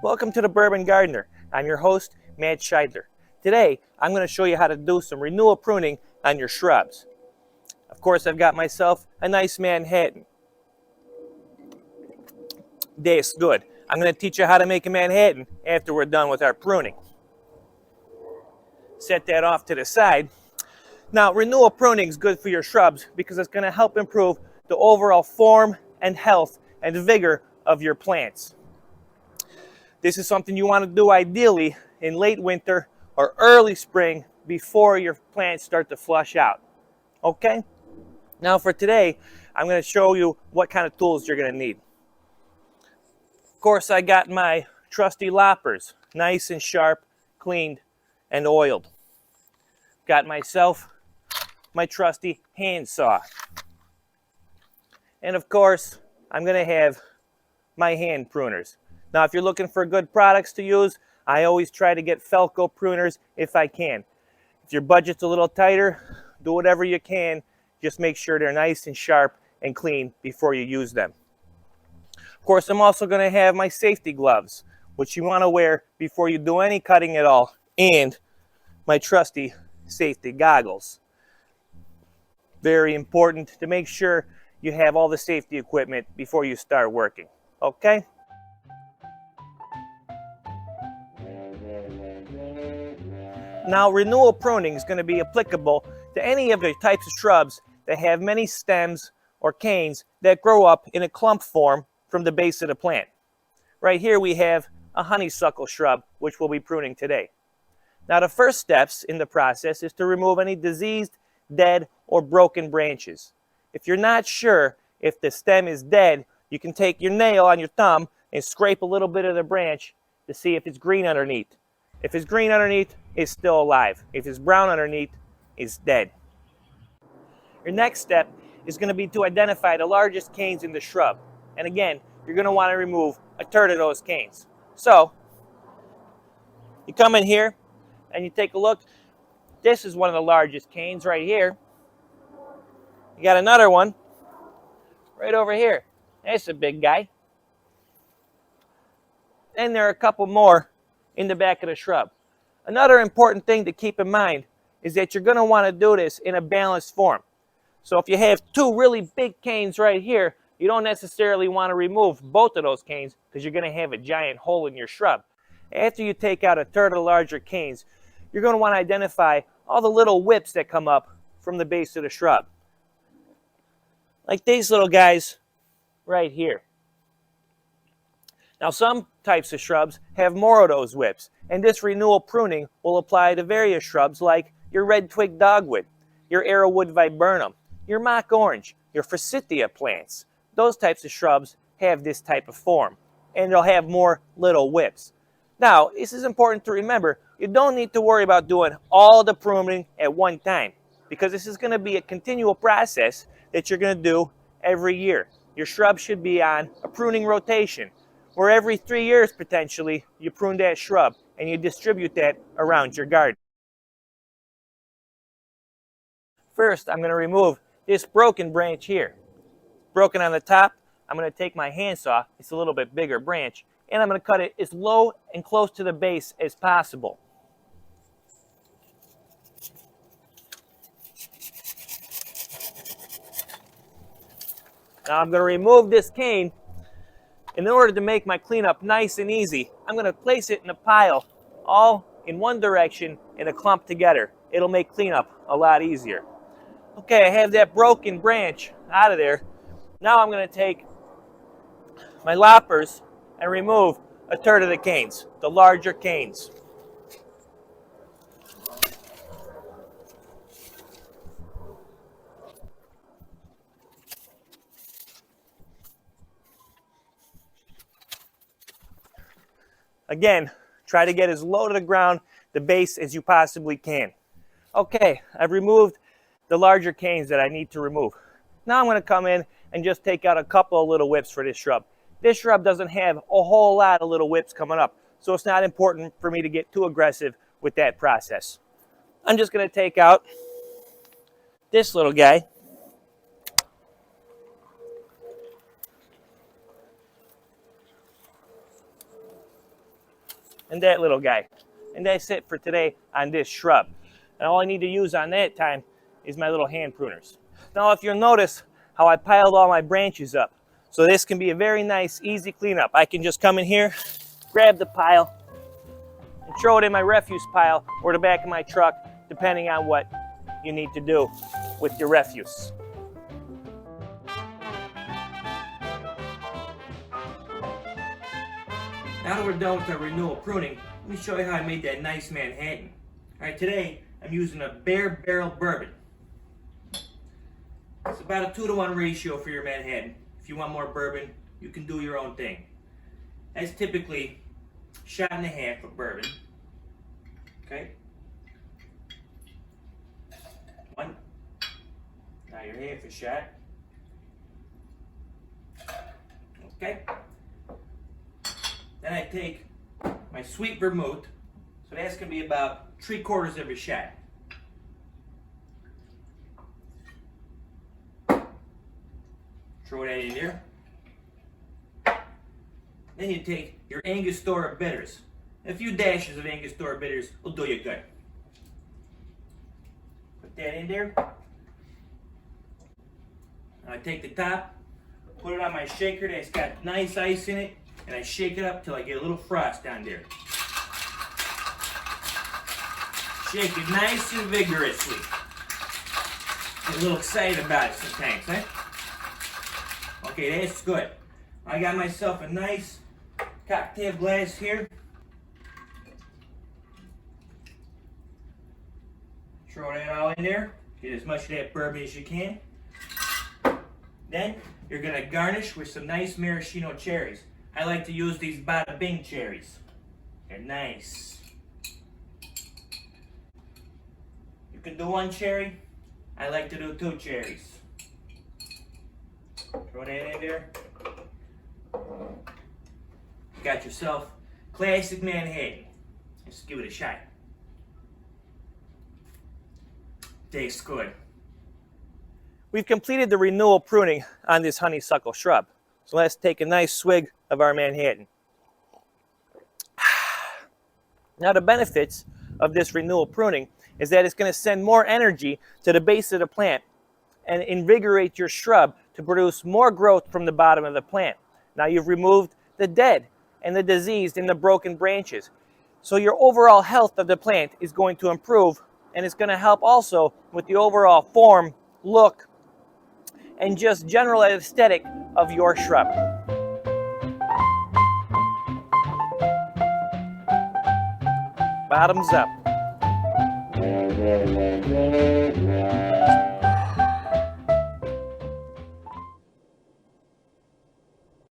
Welcome to the Burban Gardener. I'm your host, Matt Scheidler. Today, I'm going to show you how to do some renewal pruning on your shrubs. Of course, I've got myself a nice Manhattan. Tastes good. I'm going to teach you how to make a Manhattan after we're done with our pruning. Set that off to the side. Now, renewal pruning is good for your shrubs because it's going to help improve the overall form and health and vigor of your plants. This is something you want to do ideally in late winter or early spring before your plants start to flush out. Okay? Now for today, I'm going to show you what kind of tools you're going to need. Of course, I got my trusty loppers, nice and sharp, cleaned, and oiled. Got myself my trusty handsaw. And of course, I'm going to have my hand pruners. Now, if you're looking for good products to use, I always try to get Felco pruners if I can. If your budget's a little tighter, do whatever you can. Just make sure they're nice and sharp and clean before you use them. Of course, I'm also going to have my safety gloves, which you want to wear before you do any cutting at all, and my trusty safety goggles. Very important to make sure you have all the safety equipment before you start working. Okay? Now, renewal pruning is going to be applicable to any of the types of shrubs that have many stems or canes that grow up in a clump form from the base of the plant. Right here we have a honeysuckle shrub, which we'll be pruning today. Now, the first steps in the process is to remove any diseased, dead, or broken branches. If you're not sure if the stem is dead, you can take your nail on your thumb and scrape a little bit of the branch to see if it's green underneath. If it's green underneath, it's still alive. If it's brown underneath, it's dead. Your next step is going to be to identify the largest canes in the shrub. And again, you're going to want to remove a third of those canes. So, you come in here and you take a look. This is one of the largest canes right here. You got another one right over here. That's a big guy. And there are a couple more in the back of the shrub. Another important thing to keep in mind is that you're going to want to do this in a balanced form. So if you have two really big canes right here, you don't necessarily want to remove both of those canes because you're going to have a giant hole in your shrub. After you take out a third of the larger canes, you're going to want to identify all the little whips that come up from the base of the shrub. Like these little guys right here. Now, some types of shrubs have more of those whips, and this renewal pruning will apply to various shrubs like your red twig dogwood, your arrowwood viburnum, your mock orange, your forsythia plants. Those types of shrubs have this type of form, and they'll have more little whips. Now, this is important to remember. You don't need to worry about doing all the pruning at one time, because this is going to be a continual process that you're going to do every year. Your shrub should be on a pruning rotation, where every 3 years, potentially, you prune that shrub and you distribute that around your garden. First, I'm going to remove this broken branch here. Broken on the top, I'm going to take my handsaw, it's a little bit bigger branch, and I'm going to cut it as low and close to the base as possible. Now I'm going to remove this cane. In order to make my cleanup nice and easy, I'm going to place it in a pile, all in one direction, in a clump together. It'll make cleanup a lot easier. Okay, I have that broken branch out of there. Now I'm going to take my loppers and remove a third of the canes, the larger canes. Again, try to get as low to the ground, the base, as you possibly can. Okay, I've removed the larger canes that I need to remove. Now I'm going to come in and just take out a couple of little whips for this shrub. This shrub doesn't have a whole lot of little whips coming up, so it's not important for me to get too aggressive with that process. I'm just going to take out this little guy. and that little guy. And that's it for today on this shrub. And all I need to use on that time is my little hand pruners. Now if you'll notice how I piled all my branches up. So this can be a very nice, easy cleanup. I can just come in here, grab the pile, and throw it in my refuse pile or the back of my truck, depending on what you need to do with your refuse. Now that we're done with our renewal pruning, let me show you how I made that nice Manhattan. Alright, today I'm using a bare barrel bourbon. It's about a 2-to-1 ratio for your Manhattan. If you want more bourbon, you can do your own thing. That's typically a shot and a half of bourbon. Okay? One. Now your half a shot. Okay? Then I take my sweet vermouth. So that's going to be about 3/4 of a shot. Throw that in there. Then you take your Angostura bitters. A few dashes of Angostura bitters will do you good. Put that in there. Now I take the top, put it on my shaker that's got nice ice in it, and I shake it up till I get a little frost down there. Shake it nice and vigorously. Get a little excited about it sometimes, eh? Okay, that's good. I got myself a nice cocktail glass here. Throw that all in there. Get as much of that bourbon as you can. Then you're going to garnish with some nice maraschino cherries. I like to use these Bada Bing cherries. They're nice. You can do 1 cherry. I like to do 2 cherries. Throw that in there. You got yourself classic Manhattan. Let's give it a shot. Tastes good. We've completed the renewal pruning on this honeysuckle shrub. So let's take a nice swig of our Manhattan. Now the benefits of this renewal pruning is that it's going to send more energy to the base of the plant and invigorate your shrub to produce more growth from the bottom of the plant. Now you've removed the dead and the diseased and the broken branches. So your overall health of the plant is going to improve, and it's going to help also with the overall form, look, and just general aesthetic of your shrub. Bottoms up.